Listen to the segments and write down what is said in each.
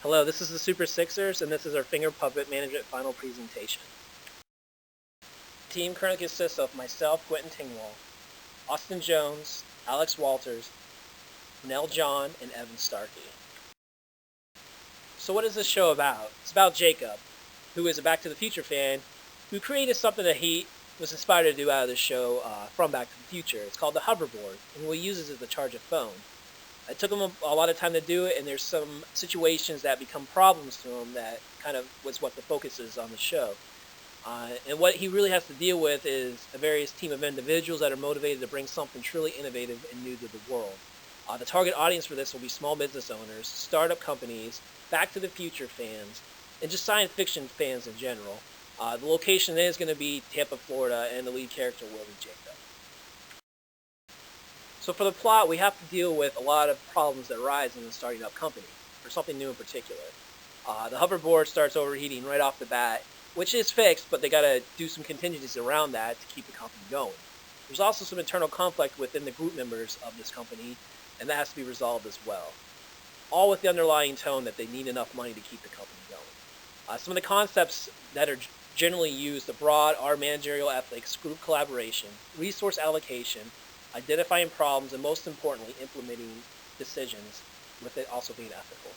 Hello, this is the Super Sixers, and this is our Fingerpuppet Management Final Presentation. The team currently consists of myself, Quintin Tingwall, Austin Jones, Alex Walters, Ronelle John, and Evan Starkey. So what is this show about? It's about Jacob, who is a Back to the Future fan, who created something that he was inspired to do out of the show from Back to the Future. It's called the hoverboard, and what he uses is to charge a phone. It took him a lot of time to do it, and there's some situations that become problems to him that kind of was what the focus is on the show. And what he really has to deal with is a various team of individuals that are motivated to bring something truly innovative and new to the world. The target audience for this will be small business owners, startup companies, Back to the Future fans, and just science fiction fans in general. The location is going to be Tampa, Florida, and the lead character will be Jacob. So for the plot, we have to deal with a lot of problems that arise in a starting up company, or something new in particular. The hoverboard starts overheating right off the bat, which is fixed, but they got to do some contingencies around that to keep the company going. There's also some internal conflict within the group members of this company, and that has to be resolved as well. All with the underlying tone that they need enough money to keep the company going. Some of the concepts that are generally used abroad are managerial ethics, group collaboration, resource allocation, identifying problems, and most importantly, implementing decisions, with it also being ethical.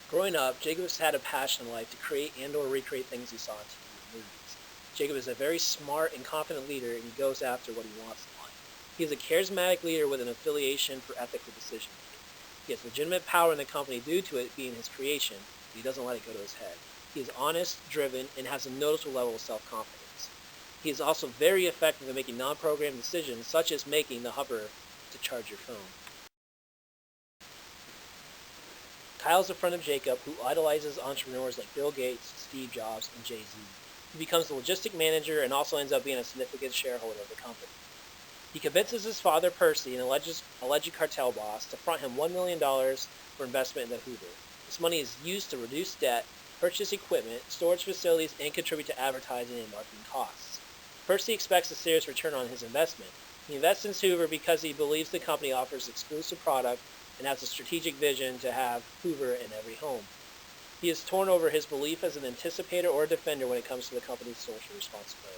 Growing up, Jacob has had a passion in life to create and or recreate things he saw on TV and movies. Jacob is a very smart and confident leader, and he goes after what he wants in life. He is a charismatic leader with an affiliation for ethical decision making. He has legitimate power in the company due to it being his creation, but he doesn't let it go to his head. He is honest, driven, and has a noticeable level of self-confidence. He is also very effective in making non-programmed decisions, such as making the hover to charge your phone. Kyle is a friend of Jacob who idolizes entrepreneurs like Bill Gates, Steve Jobs, and Jay-Z. He becomes the logistic manager and also ends up being a significant shareholder of the company. He convinces his father, Percy, an alleged cartel boss, to front him $1 million for investment in the Hoover. This money is used to reduce debt, purchase equipment, storage facilities, and contribute to advertising and marketing costs. Percy expects a serious return on his investment. He invests in Hoover because he believes the company offers exclusive product and has a strategic vision to have Hoover in every home. He is torn over his belief as an anticipator or a defender when it comes to the company's social responsibility.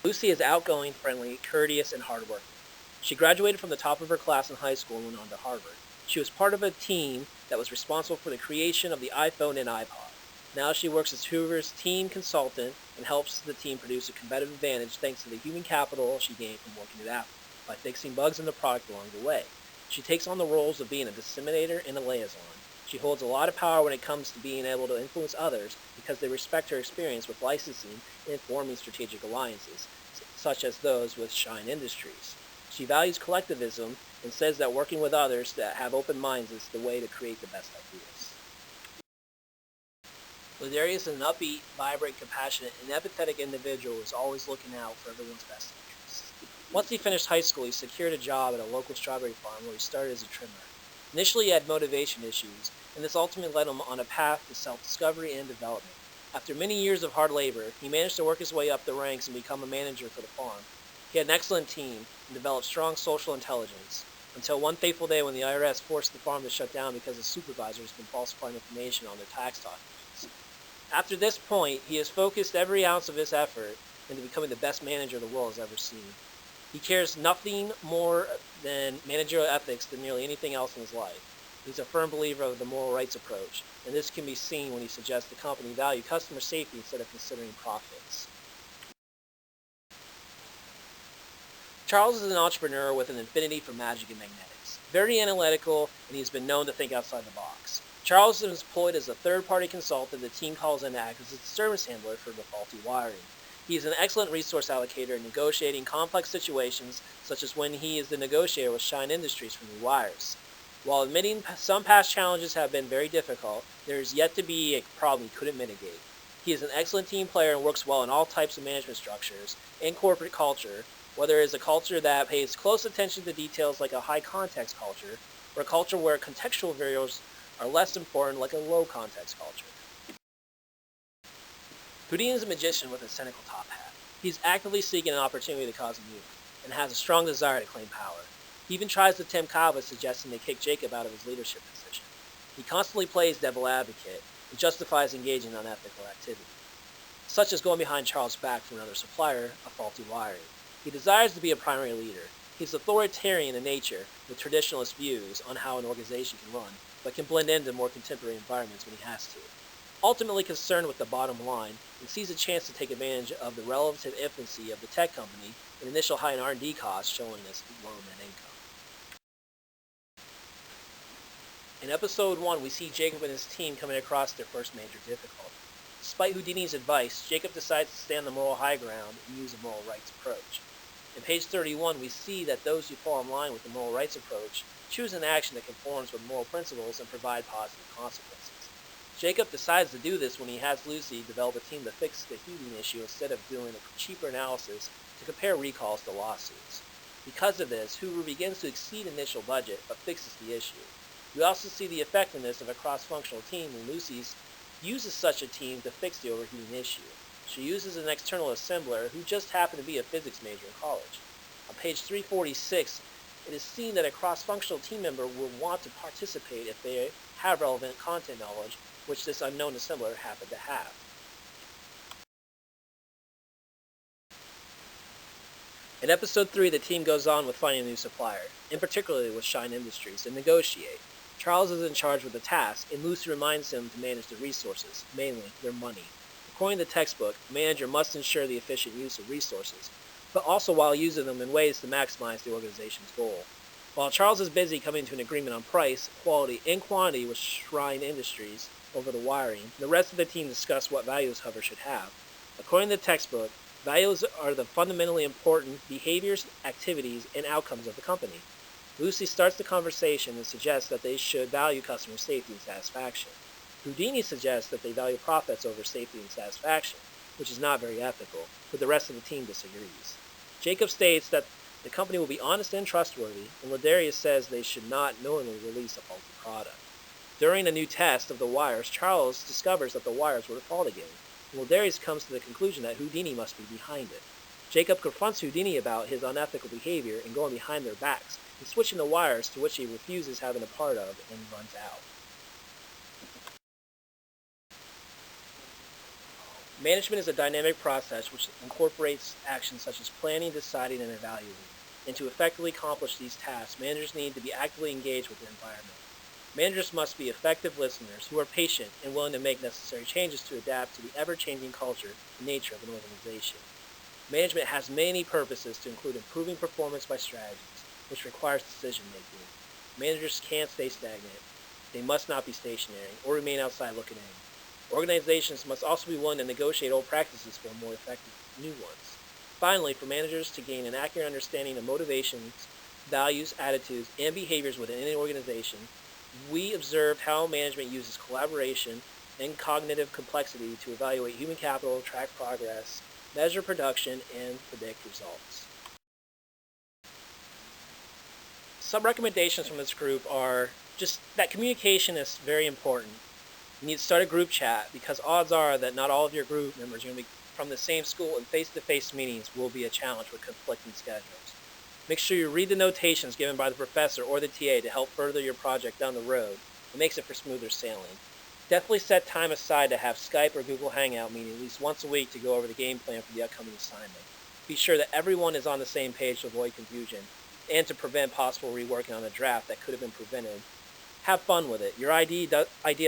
Lucy is outgoing, friendly, courteous, and hardworking. She graduated from the top of her class in high school and went on to Harvard. She was part of a team that was responsible for the creation of the iPhone and iPod. Now she works as Hoover's team consultant and helps the team produce a competitive advantage thanks to the human capital she gained from working at Apple by fixing bugs in the product along the way. She takes on the roles of being a disseminator and a liaison. She holds a lot of power when it comes to being able to influence others because they respect her experience with licensing and forming strategic alliances, such as those with Shine Industries. She values collectivism and says that working with others that have open minds is the way to create the best ideas. Ladarius is an upbeat, vibrant, compassionate, and empathetic individual who is always looking out for everyone's best interests. Once he finished high school, he secured a job at a local strawberry farm where he started as a trimmer. Initially, he had motivation issues, and this ultimately led him on a path to self-discovery and development. After many years of hard labor, he managed to work his way up the ranks and become a manager for the farm. He had an excellent team and developed strong social intelligence, until one fateful day when the IRS forced the farm to shut down because the supervisor has been falsifying information on their tax documents. After this point, he has focused every ounce of his effort into becoming the best manager the world has ever seen. He cares nothing more than managerial ethics than nearly anything else in his life. He's a firm believer of the moral rights approach, and this can be seen when he suggests the company value customer safety instead of considering profits. Charles is an entrepreneur with an affinity for magic and magnetics. Very analytical, and he's been known to think outside the box. Charles is employed as a third-party consultant the team calls in to act as a service handler for the faulty wiring. He is an excellent resource allocator in negotiating complex situations, such as when he is the negotiator with Shine Industries for new wires. While admitting some past challenges have been very difficult, there is yet to be a problem he couldn't mitigate. He is an excellent team player and works well in all types of management structures and corporate culture, whether it is a culture that pays close attention to details like a high-context culture, or a culture where contextual variables are less important like a low-context culture. Houdini is a magician with a cynical top hat. He is actively seeking an opportunity to cause a move, and has a strong desire to claim power. He even tries to tempt Kava, suggesting they kick Jacob out of his leadership position. He constantly plays devil advocate and justifies engaging in unethical activity, such as going behind Charles' back for another supplier of faulty wiring. He desires to be a primary leader. He's authoritarian in nature, with traditionalist views on how an organization can run, but can blend into more contemporary environments when he has to. Ultimately concerned with the bottom line, he sees a chance to take advantage of the relative infancy of the tech company and initial high in R&D costs, showing us low net income. In episode 1, we see Jacob and his team coming across their first major difficulty. Despite Houdini's advice, Jacob decides to stand the moral high ground and use a moral rights approach. In page 31, we see that those who fall in line with the moral rights approach choose an action that conforms with moral principles and provide positive consequences. Jacob decides to do this when he has Lucy develop a team to fix the heating issue instead of doing a cheaper analysis to compare recalls to lawsuits. Because of this, Hoover begins to exceed initial budget but fixes the issue. We also see the effectiveness of a cross-functional team when Lucy uses such a team to fix the overheating issue. She uses an external assembler who just happened to be a physics major in college. On page 346, it is seen that a cross-functional team member will want to participate if they have relevant content knowledge, which this unknown assembler happened to have. In episode 3, the team goes on with finding a new supplier, and particularly with Shine Industries, and negotiate. Charles is in charge with the task, and Lucy reminds him to manage the resources, mainly their money. According to the textbook, a manager must ensure the efficient use of resources, but also while using them in ways to maximize the organization's goal. While Charles is busy coming to an agreement on price, quality, and quantity with Shrine Industries over the wiring, the rest of the team discuss what values Hoover should have. According to the textbook, values are the fundamentally important behaviors, activities, and outcomes of the company. Lucy starts the conversation and suggests that they should value customer safety and satisfaction. Houdini suggests that they value profits over safety and satisfaction, which is not very ethical, but the rest of the team disagrees. Jacob states that the company will be honest and trustworthy, and Ladarius says they should not knowingly release a faulty product. During a new test of the wires, Charles discovers that the wires were at fault again, and Ladarius comes to the conclusion that Houdini must be behind it. Jacob confronts Houdini about his unethical behavior and going behind their backs, and switching the wires, to which he refuses having a part of and runs out. Management is a dynamic process which incorporates actions such as planning, deciding, and evaluating. And to effectively accomplish these tasks, managers need to be actively engaged with their environment. Managers must be effective listeners who are patient and willing to make necessary changes to adapt to the ever-changing culture and nature of an organization. Management has many purposes to include improving performance by strategies, which requires decision-making. Managers can't stay stagnant. They must not be stationary or remain outside looking in. Organizations must also be willing to negotiate old practices for more effective new ones. Finally, for managers to gain an accurate understanding of motivations, values, attitudes, and behaviors within any organization, we observed how management uses collaboration and cognitive complexity to evaluate human capital, track progress, measure production, and predict results. Some recommendations from this group are just that communication is very important. You need to start a group chat because odds are that not all of your group members are going to be from the same school, and face-to-face meetings will be a challenge with conflicting schedules. Make sure you read the notations given by the professor or the TA to help further your project down the road. It makes it for smoother sailing. Definitely set time aside to have Skype or Google Hangout meeting at least once a week to go over the game plan for the upcoming assignment. Be sure that everyone is on the same page to avoid confusion and to prevent possible reworking on a draft that could have been prevented. Have fun with it. Your idea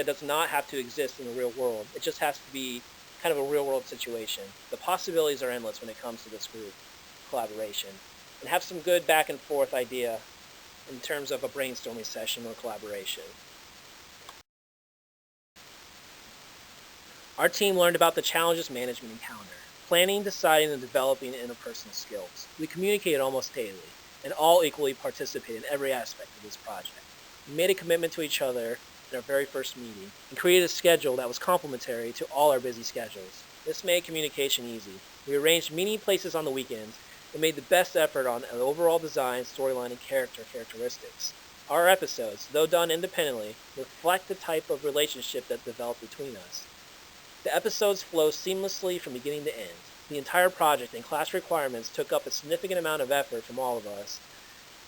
does not have to exist in the real world. It just has to be kind of a real world situation. The possibilities are endless when it comes to this group collaboration. And have some good back and forth idea in terms of a brainstorming session or collaboration. Our team learned about the challenges management encounter: planning, deciding, and developing interpersonal skills. We communicated almost daily, and all equally participated in every aspect of this project. We made a commitment to each other in our very first meeting, and created a schedule that was complementary to all our busy schedules. This made communication easy. We arranged meeting places on the weekends, and made the best effort on an overall design, storyline, and characteristics. Our episodes, though done independently, reflect the type of relationship that developed between us. The episodes flow seamlessly from beginning to end. The entire project and class requirements took up a significant amount of effort from all of us,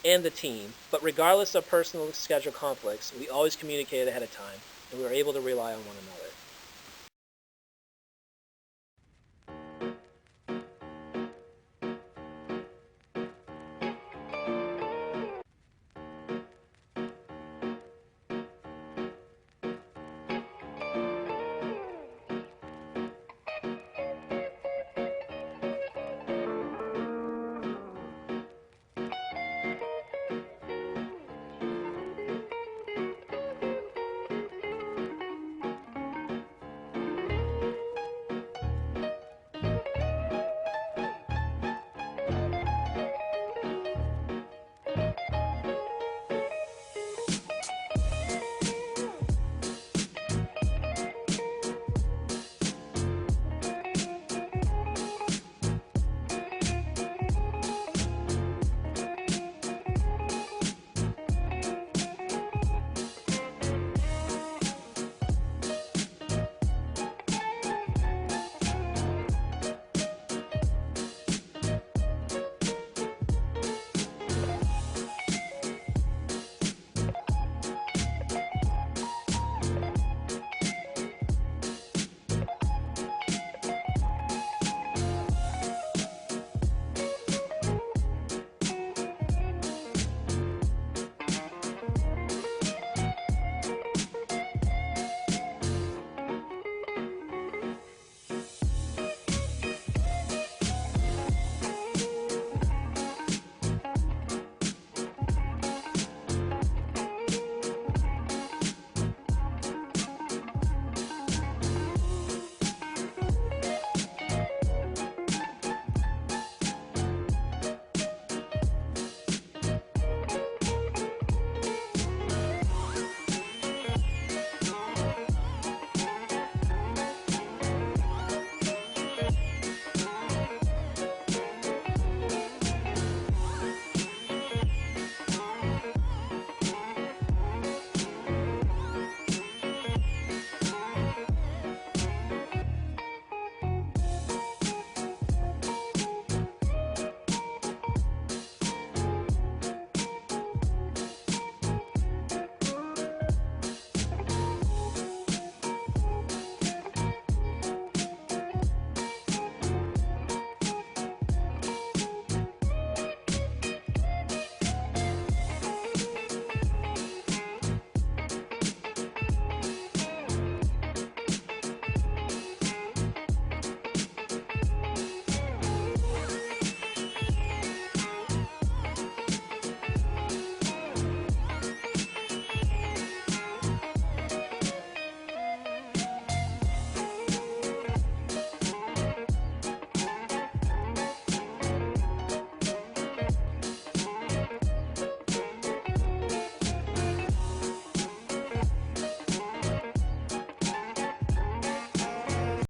and the team, but regardless of personal schedule conflicts, we always communicated ahead of time, and we were able to rely on one another.